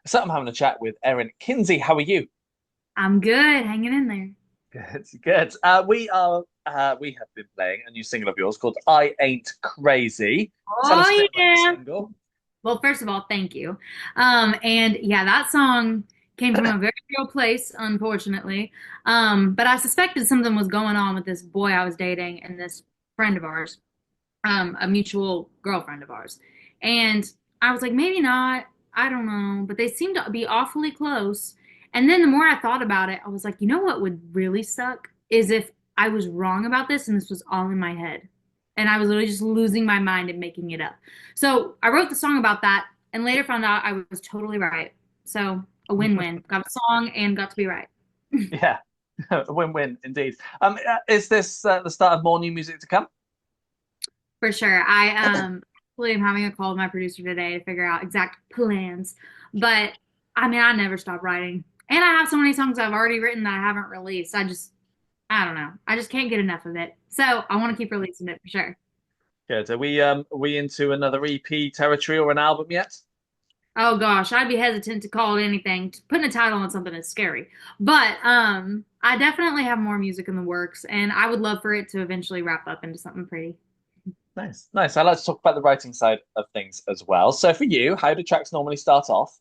So I'm having a chat with Erin Kinsey. How are you? I'm good, hanging in there. Good, good. We have been playing a new single of yours called "I Ain't Crazy." Tell us a Oh bit about the yeah. single. Well, first of all, thank you. And yeah, that song came from a very real place, unfortunately. But I suspected something was going on with this boy I was dating and this friend of ours, a mutual girlfriend of ours. And I was like, maybe not. I don't know. But they seemed to be awfully close. And then the more I thought about it, I was like, you know what would really suck is if I was wrong about this and this was all in my head. And I was literally just losing my mind and making it up. So I wrote the song about that and later found out I was totally right. So a win-win. Got a song and got to be right. Yeah, a win-win indeed. Is this the start of more new music to come? For sure. I actually am having a call with my producer today to figure out exact plans. But I mean, I never stop writing. And I have so many songs I've already written that I haven't released. I don't know. I just can't get enough of it. So I want to keep releasing it for sure. Good. Are we into another EP territory or an album yet? Oh gosh, I'd be hesitant to call it anything. Putting a title on something is scary. But I definitely have more music in the works and I would love for it to eventually wrap up into something pretty. Nice, nice. I like to talk about the writing side of things as well. So for you, how do tracks normally start off?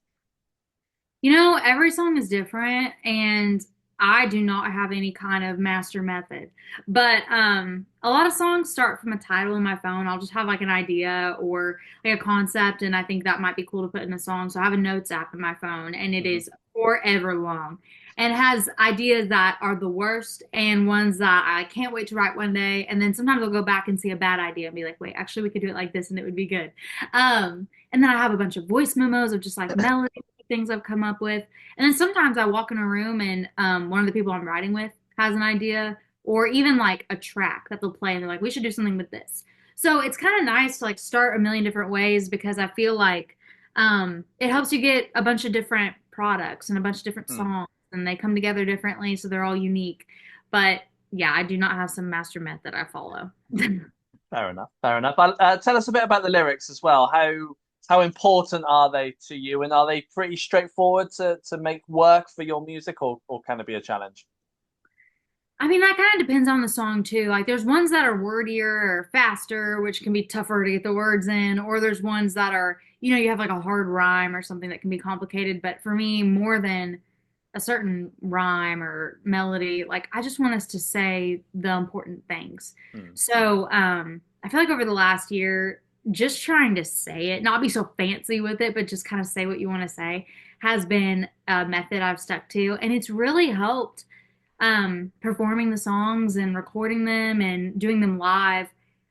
You know, every song is different and I do not have any kind of master method. But a lot of songs start from a title in my phone. I'll just have like an idea or like a concept and I think that might be cool to put in a song. So I have a notes app in my phone and it Mhm. is forever long and has ideas that are the worst and ones that I can't wait to write one day. And then sometimes I'll go back and see a bad idea and be like, wait, actually we could do it like this and it would be good. And then I have a bunch of voice memos of just like melody things I've come up with. And then sometimes I walk in a room and one of the people I'm writing with has an idea or even like a track that they'll play and they're like, we should do something with this. So it's kind of nice to like start a million different ways because I feel like it helps you get a bunch of different products and a bunch of different Hmm. songs and they come together differently. So they're all unique. But yeah, I do not have some master method I follow. Fair enough. Fair enough. Tell us a bit about the lyrics as well. How important are they to you, and are they pretty straightforward to make work for your music, or can it be a challenge? I mean, that kind of depends on the song too. Like, there's ones that are wordier or faster, which can be tougher to get the words in, or there's ones that are, you have like a hard rhyme or something that can be complicated. But for me, more than a certain rhyme or melody, like, I just want us to say the important things. Hmm. So, I feel like over the last year, just trying to say it, not be so fancy with it, but just kind of say what you want to say, has been a method I've stuck to. And it's really helped performing the songs and recording them and doing them live,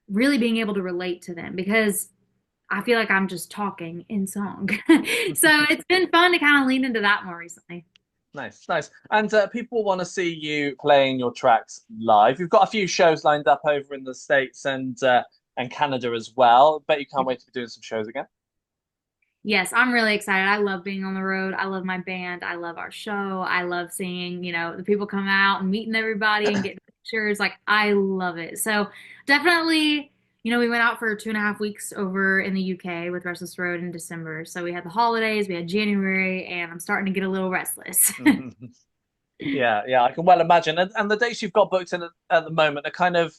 really being able to relate to them because I feel like I'm just talking in song. So it's been fun to kind of lean into that more recently. Nice, nice. And people want to see you playing your tracks live. You've got a few shows lined up over in the States and Canada as well. Bet you can't wait to be doing some shows again. Yes, I'm really excited. I love being on the road. I love my band. I love our show. I love seeing, the people come out and meeting everybody and getting pictures. Like, I love it. So definitely, we went out for 2.5 weeks over in the UK with Restless Road in December. So we had the holidays, we had January, and I'm starting to get a little restless. Yeah, yeah, I can well imagine. And the dates you've got booked in at the moment are kind of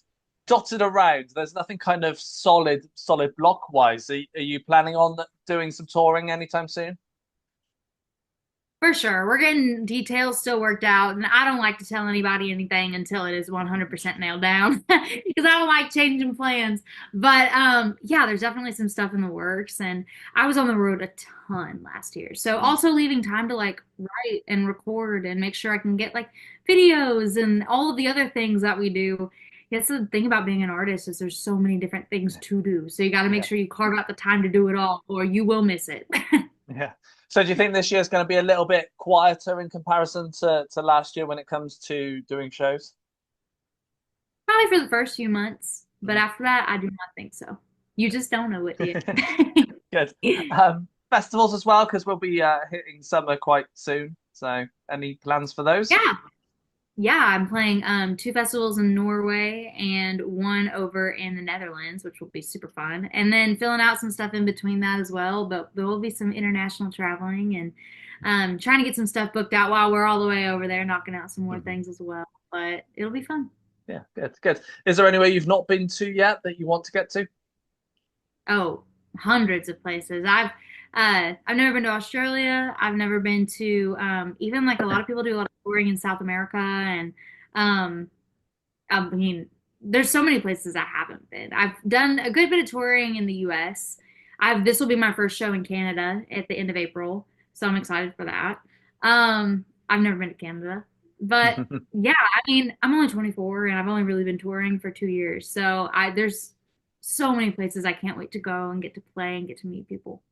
dotted around. There's nothing kind of solid block wise. Are you planning on doing some touring anytime soon? For sure. We're getting details still worked out, and I don't like to tell anybody anything until it is 100% nailed down because I don't like changing plans. But yeah, there's definitely some stuff in the works, and I was on the road a ton last year. So Mm. also leaving time to like write and record and make sure I can get like videos and all of the other things that we do. That's the thing about being an artist is there's so many different things to do. So you got to make Yeah, sure you carve out the time to do it all, or you will miss it. yeah. So do you think this year's going to be a little bit quieter in comparison to last year when it comes to doing shows? Probably for the first few months, but Mhm. after that, I do not think so. You just don't know it yet. Good. Festivals as well, because we'll be hitting summer quite soon. So any plans for those? Yeah. Yeah, I'm playing two festivals in Norway and one over in the Netherlands, which will be super fun. And then filling out some stuff in between that as well. But there will be some international traveling and trying to get some stuff booked out while we're all the way over there, knocking out some more Mhm. things as well. But it'll be fun. Yeah, good, good. Is there anywhere you've not been to yet that you want to get to? Oh, hundreds of places. I've never been to Australia. I've never been to even like a lot of people do a lot of touring in South America and um I mean, there's so many places I haven't been. I've done a good bit of touring in the US. I've This will be my first show in Canada at the end of April, so I'm excited for that. I've never been to Canada, but yeah, I mean, I'm only 24 and I've only really been touring for 2 years, so I there's so many places I can't wait to go and get to play and get to meet people.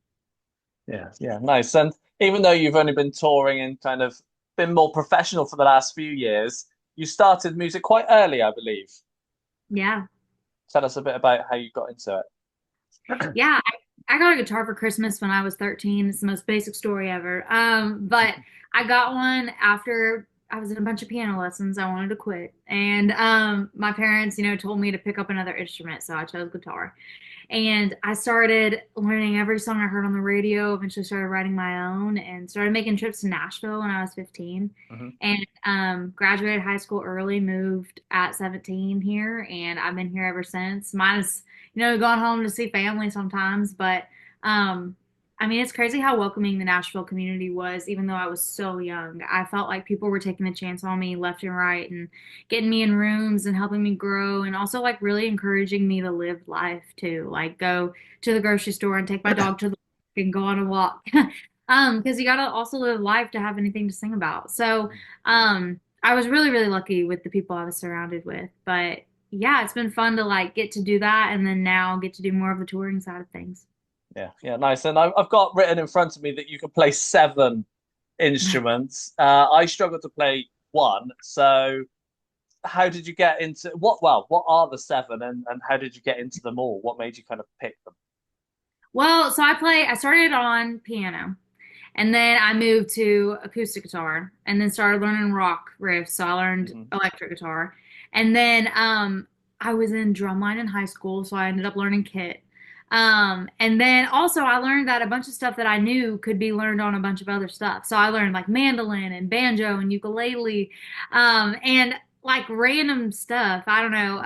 Yeah, yeah, nice. And even though you've only been touring and kind of been more professional for the last few years, you started music quite early, I believe. Yeah. Tell us a bit about how you got into it. Yeah, I got a guitar for Christmas when I was 13. It's the most basic story ever. But I got one after I was in a bunch of piano lessons. I wanted to quit. And my parents, told me to pick up another instrument, so I chose guitar. And I started learning every song I heard on the radio, eventually started writing my own and started making trips to Nashville when I was 15. Hmm. And graduated high school early, moved at 17 here, and I've been here ever since. Minus, going home to see family sometimes, but um, I mean, it's crazy how welcoming the Nashville community was, even though I was so young. I felt like people were taking a chance on me left and right and getting me in rooms and helping me grow and also like really encouraging me to live life too. Like go to the grocery store and take my dog to the park and go on a walk. Because you gotta also live life to have anything to sing about. So, I was really, really lucky with the people I was surrounded with. But yeah, it's been fun to like get to do that and then now get to do more of the touring side of things. Yeah, yeah, nice. And I've got written in front of me that you can play seven instruments. I struggle to play one. So how did you get into what are the seven and how did you get into them all? What made you kind of pick them? Well, so I started on piano and then I moved to acoustic guitar and then started learning rock riffs. So I learned Hmm. electric guitar. And then I was in drumline in high school, so I ended up learning kit. And then also I learned that a bunch of stuff that I knew could be learned on a bunch of other stuff. So I learned like mandolin and banjo and ukulele, and like random stuff. I don't know.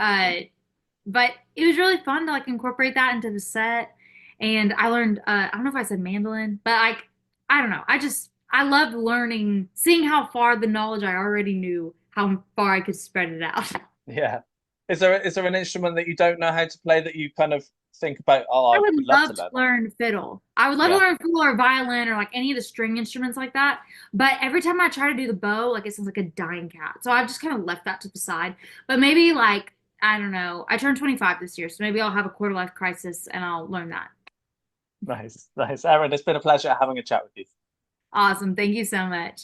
But it was really fun to like incorporate that into the set. And I learned, I don't know if I said mandolin, but like, I don't know. I loved learning, seeing how far the knowledge I already knew, how far I could spread it out. Yeah. Is there an instrument that you don't know how to play that you kind of think about, oh, I I would would love to love to learn that? learn fiddle. I would love to Yeah. learn fiddle or violin or like any of the string instruments like that. But every time I try to do the bow, like it sounds like a dying cat. So I've just kind of left that to the side. But maybe like, I don't know. I turned 25 this year, so maybe I'll have a quarter life crisis and I'll learn that. Nice, nice. Erin, it's been a pleasure having a chat with you. Awesome. Thank you so much.